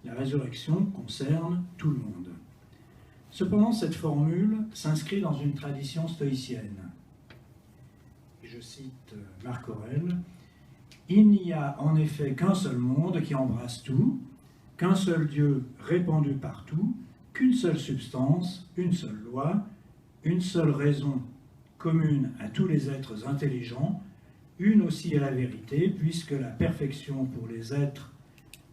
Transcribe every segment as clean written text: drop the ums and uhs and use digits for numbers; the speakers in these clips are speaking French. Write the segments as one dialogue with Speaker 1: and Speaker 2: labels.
Speaker 1: La résurrection concerne tout le monde. Cependant, cette formule s'inscrit dans une tradition stoïcienne. Je cite Marc Aurèle, « Il n'y a en effet qu'un seul monde qui embrasse tout, qu'un seul Dieu répandu partout, qu'une seule substance, une seule loi, une seule raison commune à tous les êtres intelligents, une aussi est la vérité, puisque la perfection pour les êtres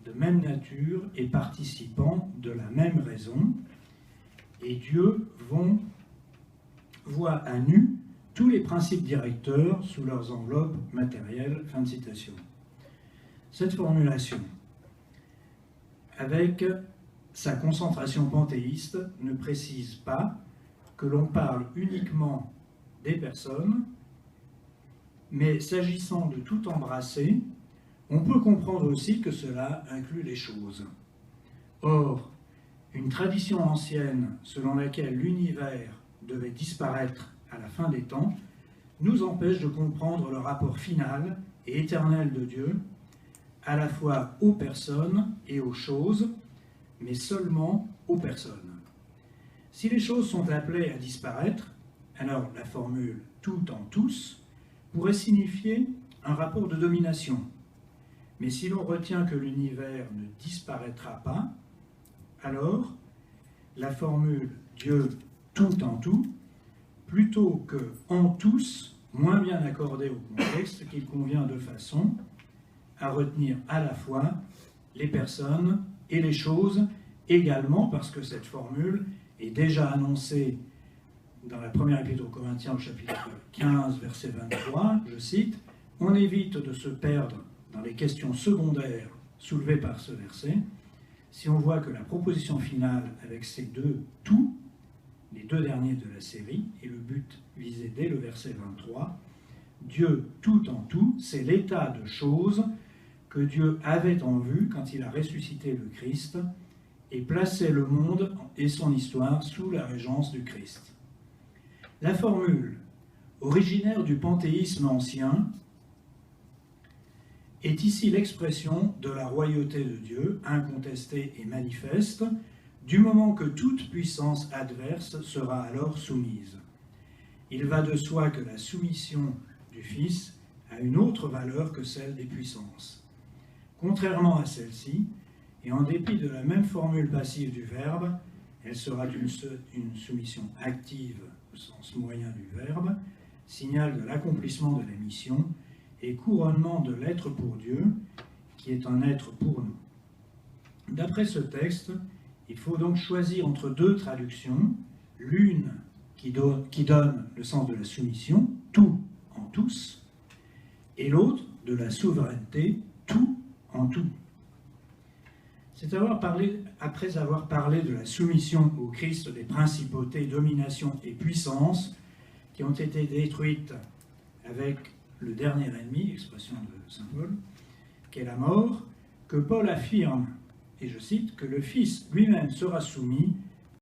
Speaker 1: de même nature et participant de la même raison, et Dieu voit à nu tous les principes directeurs sous leurs enveloppes matérielles. » Fin de citation. Cette formulation, avec sa concentration panthéiste, ne précise pas que l'on parle uniquement des personnes, mais s'agissant de tout embrasser, on peut comprendre aussi que cela inclut les choses. Or, une tradition ancienne selon laquelle l'univers devait disparaître à la fin des temps nous empêche de comprendre le rapport final et éternel de Dieu, à la fois aux personnes et aux choses, mais seulement aux personnes. Si les choses sont appelées à disparaître, alors la formule « tout en tous » pourrait signifier un rapport de domination. Mais si l'on retient que l'univers ne disparaîtra pas, alors la formule « Dieu tout en tout », plutôt que « en tous », moins bien accordée au contexte, qu'il convient de façon à retenir à la fois les personnes et les choses, également parce que cette formule est déjà annoncée dans la première épître aux Corinthiens au chapitre 15, verset 23, je cite, « On évite de se perdre dans les questions secondaires soulevées par ce verset, si on voit que la proposition finale avec ces deux « tout », les deux derniers de la série, et le but visé dès le verset 23, Dieu tout en tout, c'est l'état de choses que Dieu avait en vue quand il a ressuscité le Christ et placé le monde et son histoire sous la régence du Christ. La formule, originaire du panthéisme ancien, est ici l'expression de la royauté de Dieu, incontestée et manifeste, du moment que toute puissance adverse sera alors soumise. Il va de soi que la soumission du Fils a une autre valeur que celle des puissances. Contrairement à celle-ci, et en dépit de la même formule passive du verbe, elle sera une soumission active au sens moyen du verbe, signal de l'accomplissement de la mission et couronnement de l'être pour Dieu, qui est un être pour nous. D'après ce texte, il faut donc choisir entre deux traductions, l'une qui donne le sens de la soumission, tout en tous, et l'autre de la souveraineté, tout en tout. C'est après avoir parlé de la soumission au Christ des principautés, dominations et puissances qui ont été détruites avec le dernier ennemi, expression de saint Paul, qu'est la mort, que Paul affirme, et je cite, que le Fils lui-même sera soumis